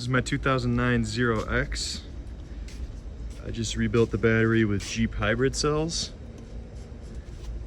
is my 2009 0X. I just rebuilt the battery with Jeep hybrid cells.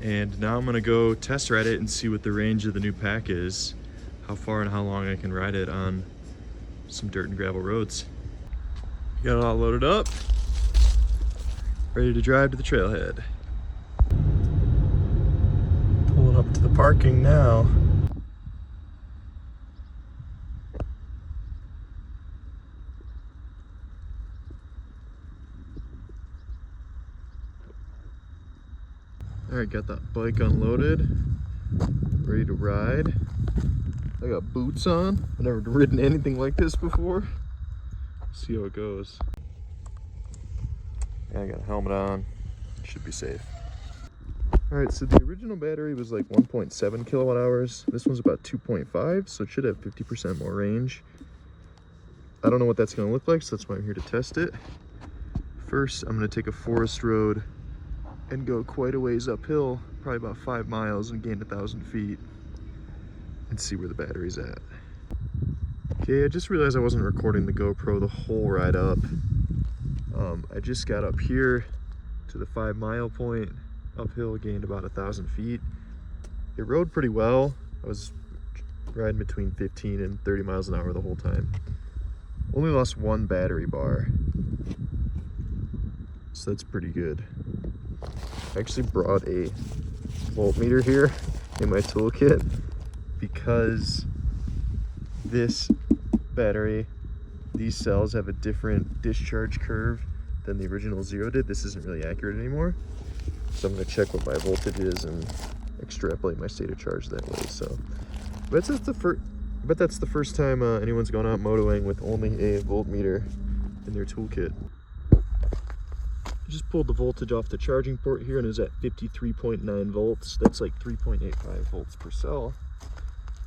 And now I'm gonna go test ride it and see what the range of the new pack is, how far and how long I can ride it on some dirt and gravel roads. Got it all loaded up, ready to drive to the trailhead. Pulling up to the parking now. All right, got that bike unloaded, ready to ride. I got boots on. I've never ridden anything like this before. See how it goes. Yeah, I got a helmet on. Should be safe. All right, so the original battery was like 1.7 kilowatt hours. This one's about 2.5, so it should have 50% more range. I don't know what that's gonna look like, so that's why I'm here to test it. First, I'm gonna take a forest road and go quite a ways uphill, probably about 5 miles, and gain 1,000 feet and see where the battery's at. Okay, I just realized I wasn't recording the GoPro the whole ride up. I just got up here to the 5 mile point, uphill, gained about 1,000 feet. It rode pretty well. I was riding between 15 and 30 miles an hour the whole time. Only lost 1 battery bar, so that's pretty good. I actually brought a voltmeter here in my toolkit because this battery, these cells have a different discharge curve than the original Zero did. This isn't really accurate anymore. So I'm gonna check what my voltage is and extrapolate my state of charge that way. So, but that's the first time anyone's gone out motoing with only a voltmeter in their toolkit. I just pulled the voltage off the charging port here and it was at 53.9 volts. That's like 3.85 volts per cell.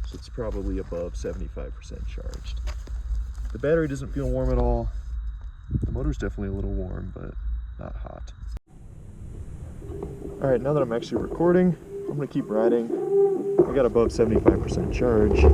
So it's probably above 75% charged. The battery doesn't feel warm at all. The motor's definitely a little warm, but not hot. All right, now that I'm actually recording, I'm gonna keep riding. I got above 75% charge.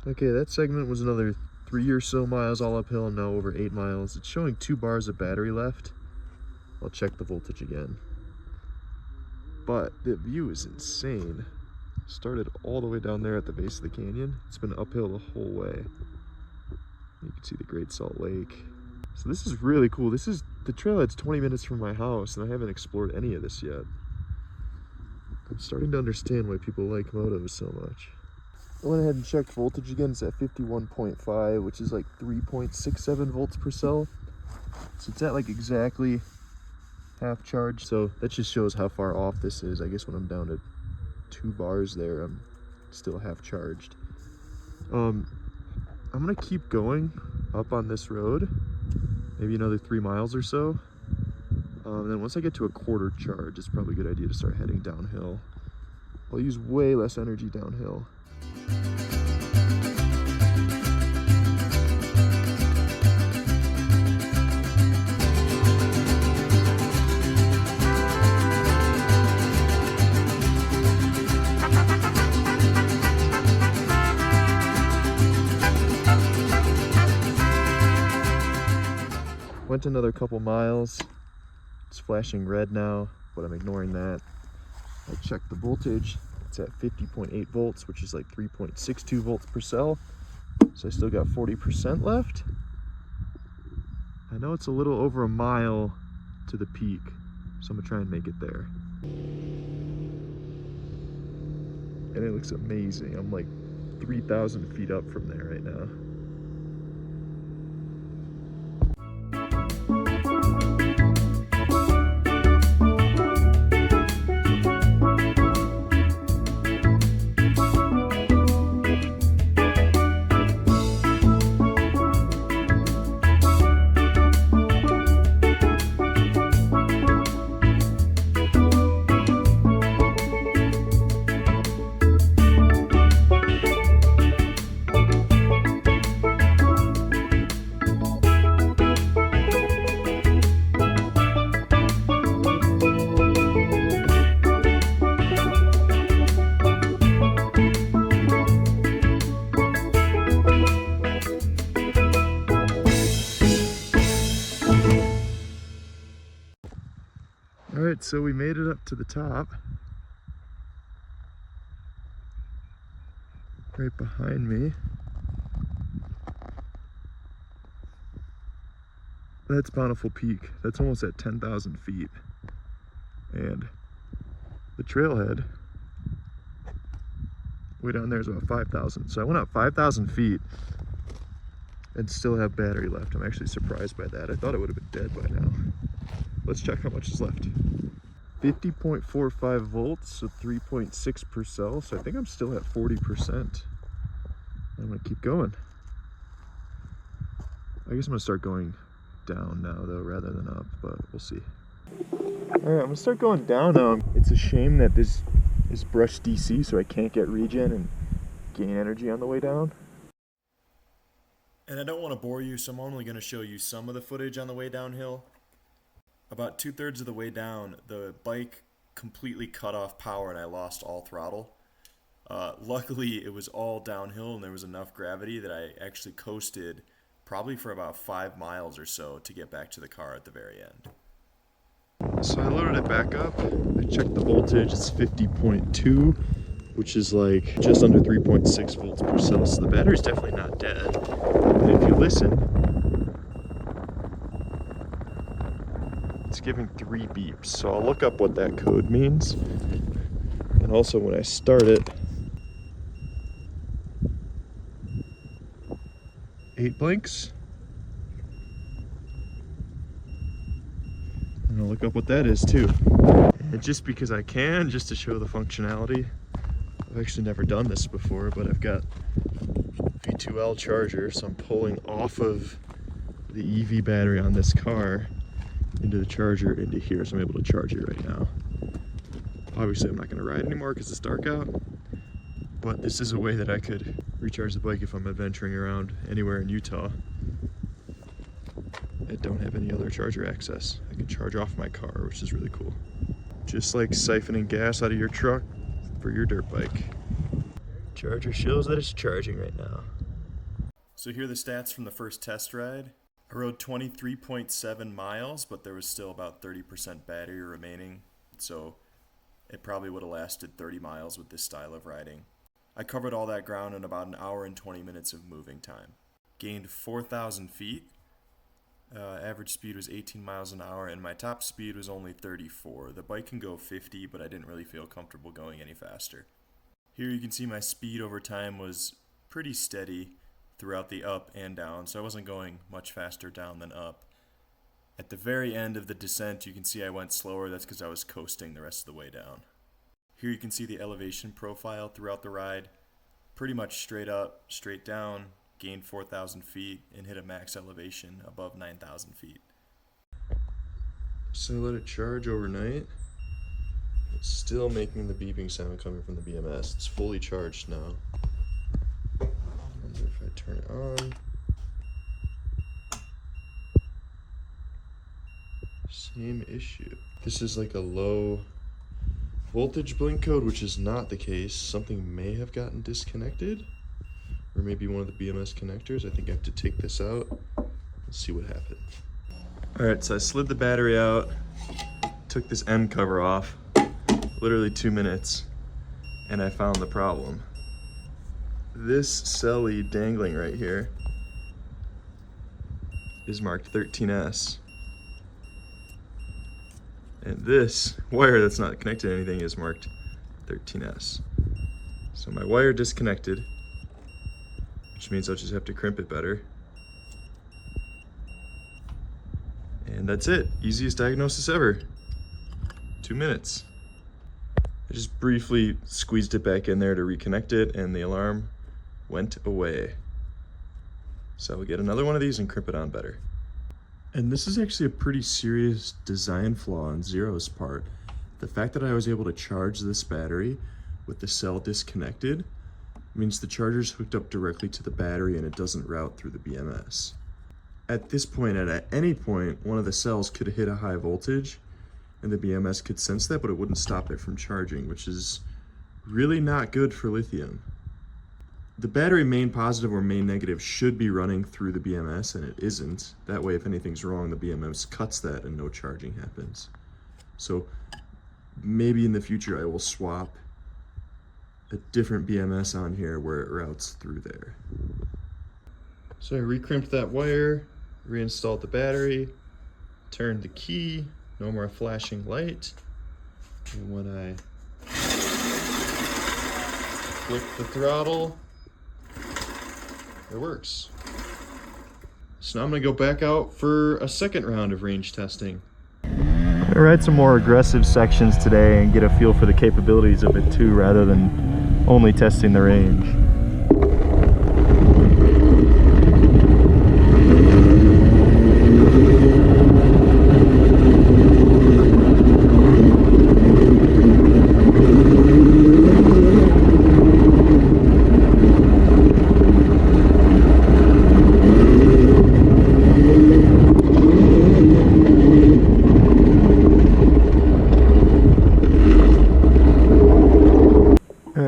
Okay, that segment was another 3 or so miles all uphill, and now over 8 miles. It's showing 2 bars of battery left. I'll check the voltage again. But the view is insane. Started all the way down there at the base of the canyon. It's been uphill the whole way. You can see the Great Salt Lake. So this is really cool. This is the trailhead's 20 minutes from my house, and I haven't explored any of this yet. I'm starting to understand why people like motos so much. I went ahead and checked voltage again. It's at 51.5, which is like 3.67 volts per cell. So it's at like exactly half charge. So that just shows how far off this is. I guess when I'm down to 2 bars there, I'm still half charged. I'm gonna keep going up on this road, maybe another 3 miles or so. And then once I get to a quarter charge, it's probably a good idea to start heading downhill. I'll use way less energy downhill. Went another couple miles. It's flashing red now, but I'm ignoring that. I checked the voltage. It's at 50.8 volts, which is like 3.62 volts per cell. So I still got 40% left. I know it's a little over a mile to the peak, so I'm gonna try and make it there. And it looks amazing. I'm like 3,000 feet up from there right now. All right, so we made it up to the top. Right behind me. That's Bountiful Peak. That's almost at 10,000 feet. And the trailhead way down there is about 5,000. So I went up 5,000 feet and still have battery left. I'm actually surprised by that. I thought it would have been dead by now. Let's check how much is left. 50.45 volts, so 3.6 per cell. So I think I'm still at 40%. I'm gonna keep going. I guess I'm gonna start going down now though, rather than up, but we'll see. All right, I'm gonna start going down now. It's a shame that this is brushed DC, so I can't get regen and gain energy on the way down. And I don't want to bore you, so I'm only going to show you some of the footage on the way downhill. About 2/3 of the way down, the bike completely cut off power and I lost all throttle. Luckily, it was all downhill and there was enough gravity that I actually coasted probably for about 5 miles or so to get back to the car at the very end. So I loaded it back up. I checked the voltage, it's 50.2, which is like just under 3.6 volts per cell. So the battery's definitely not dead. And if you listen, it's giving 3 beeps. So I'll look up what that code means. And also when I start it, 8 blinks. And I'll look up what that is too. And just because I can, just to show the functionality, I've actually never done this before, but I've got V2L charger, so I'm pulling off of the EV battery on this car into the charger into here, so I'm able to charge it right now. Obviously I'm not going to ride anymore because it's dark out, but this is a way that I could recharge the bike if I'm adventuring around anywhere in Utah. I don't have any other charger access. I can charge off my car, which is really cool. Just like siphoning gas out of your truck for your dirt bike. Charger shows that it's charging right now. So here are the stats from the first test ride. I rode 23.7 miles, but there was still about 30% battery remaining, so it probably would have lasted 30 miles with this style of riding. I covered all that ground in about an hour and 20 minutes of moving time. Gained 4,000 feet. Average speed was 18 miles an hour, and my top speed was only 34. The bike can go 50, but I didn't really feel comfortable going any faster. Here you can see my speed over time was pretty steady throughout the up and down, so I wasn't going much faster down than up. At the very end of the descent, you can see I went slower. That's because I was coasting the rest of the way down. Here you can see the elevation profile throughout the ride. Pretty much straight up, straight down, gained 4,000 feet, and hit a max elevation above 9,000 feet. So I let it charge overnight. It's still making the beeping sound coming from the BMS. It's fully charged now. I wonder if I turn it on. Same issue. This is like a low voltage blink code, which is not the case. Something may have gotten disconnected, or maybe one of the BMS connectors. I think I have to take this out and see what happened. All right, so I slid the battery out, took this end cover off, literally 2 minutes, and I found the problem. This cell lead dangling right here is marked 13S. And this wire that's not connected to anything is marked 13S. So my wire disconnected, which means I'll just have to crimp it better. And that's it. Easiest diagnosis ever. 2 minutes. I just briefly squeezed it back in there to reconnect it, and the alarm went away. So we'll get another one of these and crimp it on better. And this is actually a pretty serious design flaw on Zero's part. The fact that I was able to charge this battery with the cell disconnected means the charger's hooked up directly to the battery and it doesn't route through the BMS. At this point, at any point, one of the cells could hit a high voltage and the BMS could sense that, but it wouldn't stop it from charging, which is really not good for lithium. The battery main positive or main negative should be running through the BMS, and it isn't. That way, if anything's wrong, the BMS cuts that and no charging happens. So maybe in the future I will swap a different BMS on here where it routes through there. So I recrimped that wire, reinstalled the battery, turned the key, no more flashing light. And when I flick the throttle, it works. So now I'm gonna go back out for a second round of range testing. I'm gonna ride some more aggressive sections today and get a feel for the capabilities of it too, rather than only testing the range.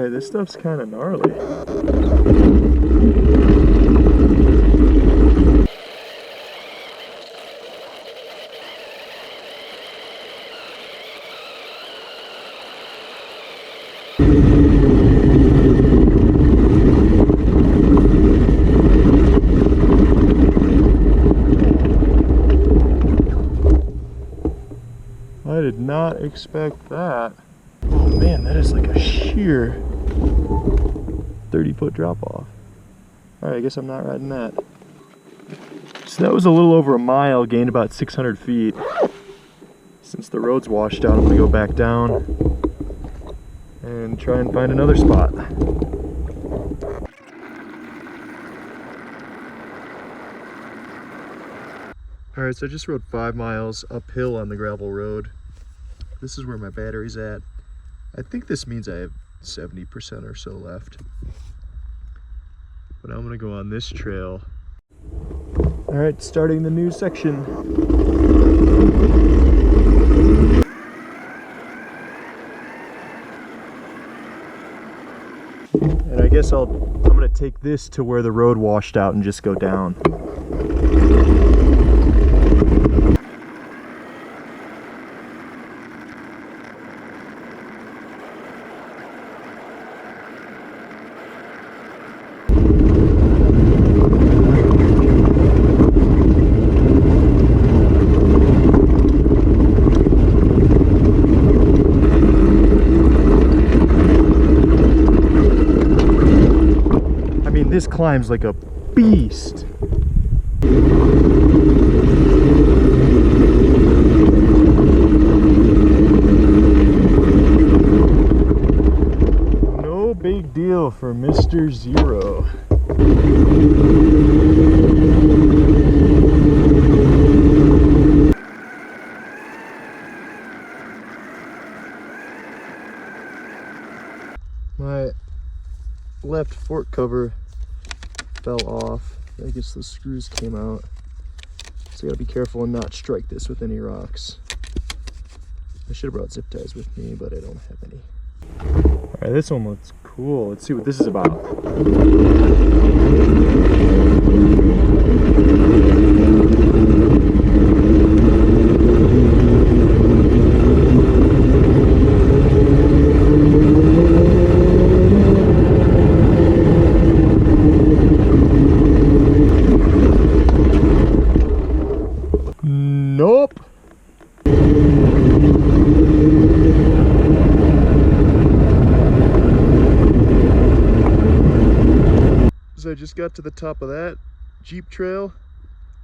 This stuff's kind of gnarly. I did not expect that. Oh man, that is like a sheer 30-foot drop off. Alright, I guess I'm not riding that. So that was a little over a mile, gained about 600 feet. Since the road's washed out, I'm gonna go back down and try and find another spot. Alright, so I just rode 5 miles uphill on the gravel road. This is where my battery's at. I think this means I have 70% or so left. But I'm gonna go on this trail. Alright, starting the new section. And I guess I'm gonna take this to where the road washed out and just go down. This climbs like a beast. No big deal for Mr. Zero. My left fork cover fell off. I guess the screws came out. So I gotta be careful and not strike this with any rocks. I should have brought zip ties with me, but I don't have any. Alright, this one looks cool. Let's see what this is about. Nope. So I just got to the top of that Jeep trail.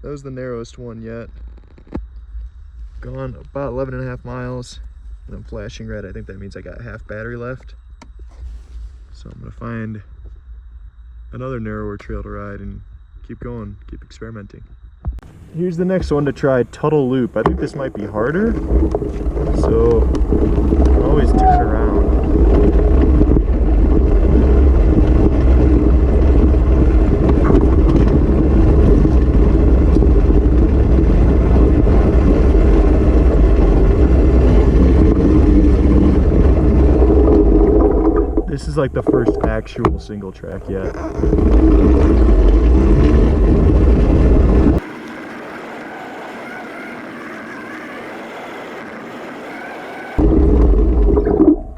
That was the narrowest one yet. Gone about 11.5 miles and I'm flashing red. I think that means I got half battery left. So I'm gonna find another narrower trail to ride and keep going, keep experimenting. Here's the next one to try, Tuttle Loop. I think this might be harder, so I'll always turn around. This is like the first actual single track yet.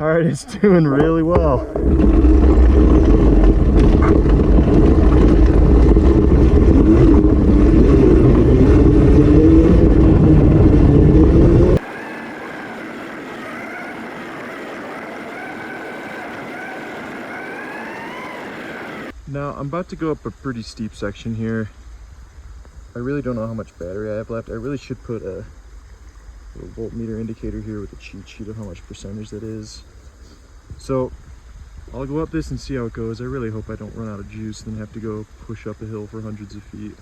Alright, it's doing really well. Now, I'm about to go up a pretty steep section here. I really don't know how much battery I have left. I really should put a little voltmeter indicator here with a cheat sheet of how much percentage that is. So, I'll go up this and see how it goes. I really hope I don't run out of juice and then have to go push up a hill for hundreds of feet.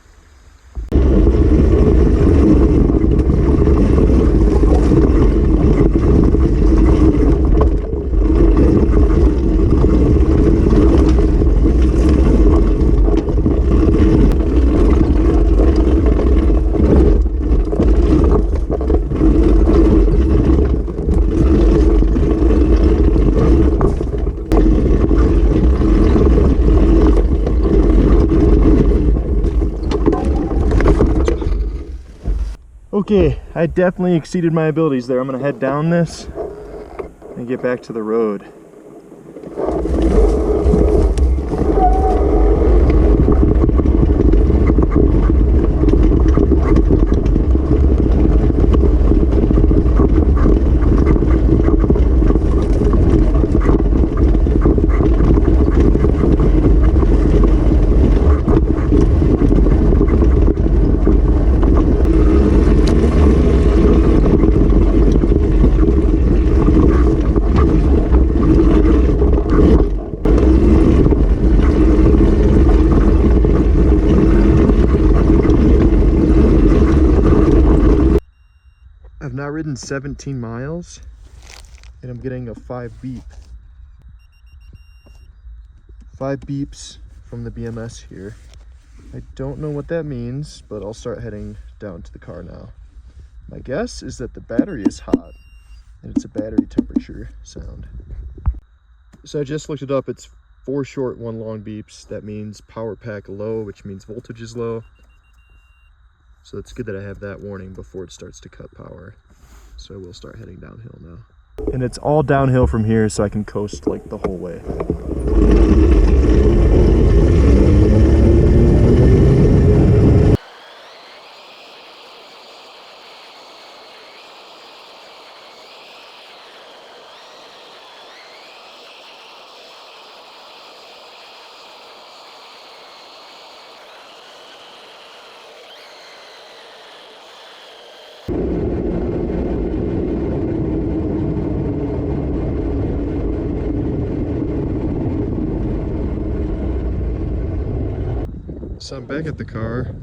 Okay, I definitely exceeded my abilities there. I'm gonna head down this and get back to the road. I've now ridden 17 miles and I'm getting a 5 beep. 5 beeps from the BMS here. I don't know what that means, but I'll start heading down to the car now. My guess is that the battery is hot and it's a battery temperature sound. So I just looked it up. It's 4 short, 1 long beeps. That means power pack low, which means voltage is low. So it's good that I have that warning before it starts to cut power. So I will start heading downhill now. And it's all downhill from here, so I can coast like the whole way. So I'm back at the car,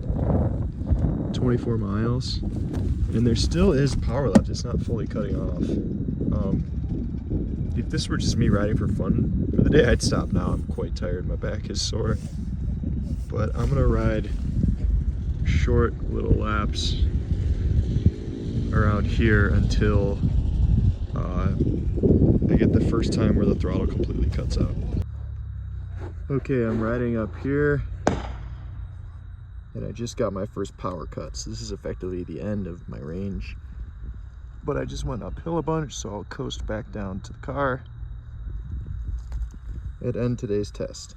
24 miles, and there still is power left. It's not fully cutting off. If this were just me riding for fun for the day, I'd stop now. I'm quite tired, my back is sore. But I'm gonna ride short little laps around here until I get the first time where the throttle completely cuts out. Okay, I'm riding up here. And I just got my first power cut, so this is effectively the end of my range. But I just went uphill a bunch, so I'll coast back down to the car and end today's test.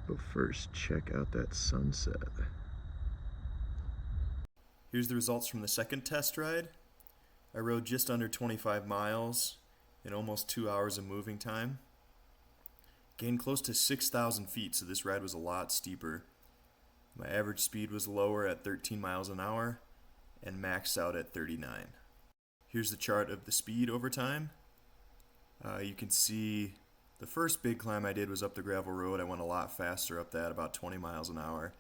But first, check out that sunset. Here's the results from the second test ride. I rode just under 25 miles in almost 2 hours of moving time. Gained close to 6,000 feet, so this ride was a lot steeper. My average speed was lower at 13 miles an hour and maxed out at 39. Here's the chart of the speed over time. You can see the first big climb I did was up the gravel road. I went a lot faster up that, about 20 miles an hour.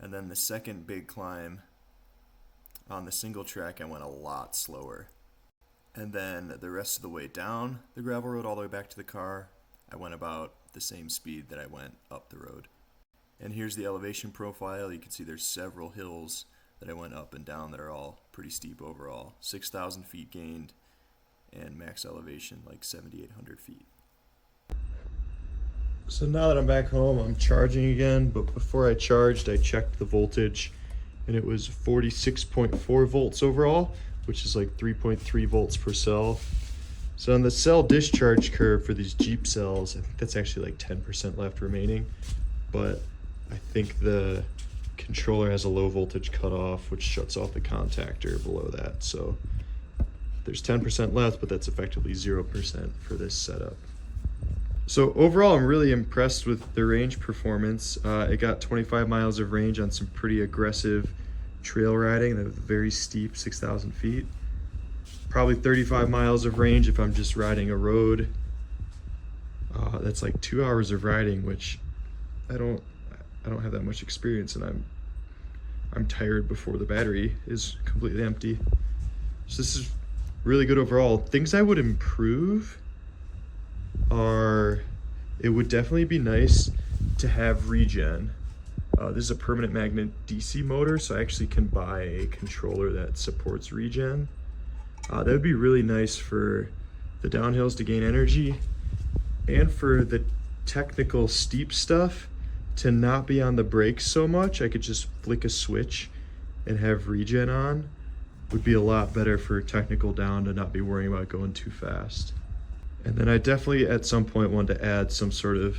And then the second big climb on the single track, I went a lot slower. And then the rest of the way down the gravel road all the way back to the car, I went about the same speed that I went up the road. And here's the elevation profile. You can see there's several hills that I went up and down that are all pretty steep overall. 6,000 feet gained and max elevation like 7,800 feet. So now that I'm back home, I'm charging again, but before I charged, I checked the voltage and it was 46.4 volts overall, which is like 3.3 volts per cell. So on the cell discharge curve for these Jeep cells, I think that's actually like 10% left remaining, but I think the controller has a low voltage cutoff, which shuts off the contactor below that. So there's 10% left, but that's effectively 0% for this setup. So overall, I'm really impressed with the range performance. It got 25 miles of range on some pretty aggressive trail riding that was very steep, 6,000 feet. Probably 35 miles of range if I'm just riding a road. That's like 2 hours of riding, which I don't have that much experience, and I'm tired before the battery is completely empty. So this is really good overall. Things I would improve are, it would definitely be nice to have regen. This is a permanent magnet DC motor, so I actually can buy a controller that supports regen. That would be really nice for the downhills to gain energy, and for the technical steep stuff to not be on the brakes so much. I could just flick a switch and have regen on. Would be a lot better for technical down, to not be worrying about going too fast. And then I definitely at some point want to add some sort of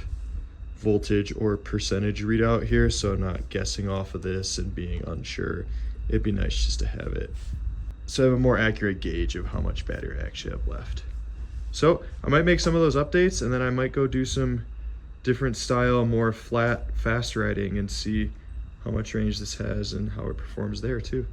voltage or percentage readout here, so I'm not guessing off of this and being unsure. It'd be nice just to have it, so I have a more accurate gauge of how much battery I actually have left. So I might make some of those updates, and then I might go do some different style, more flat, fast riding, and see how much range this has and how it performs there too.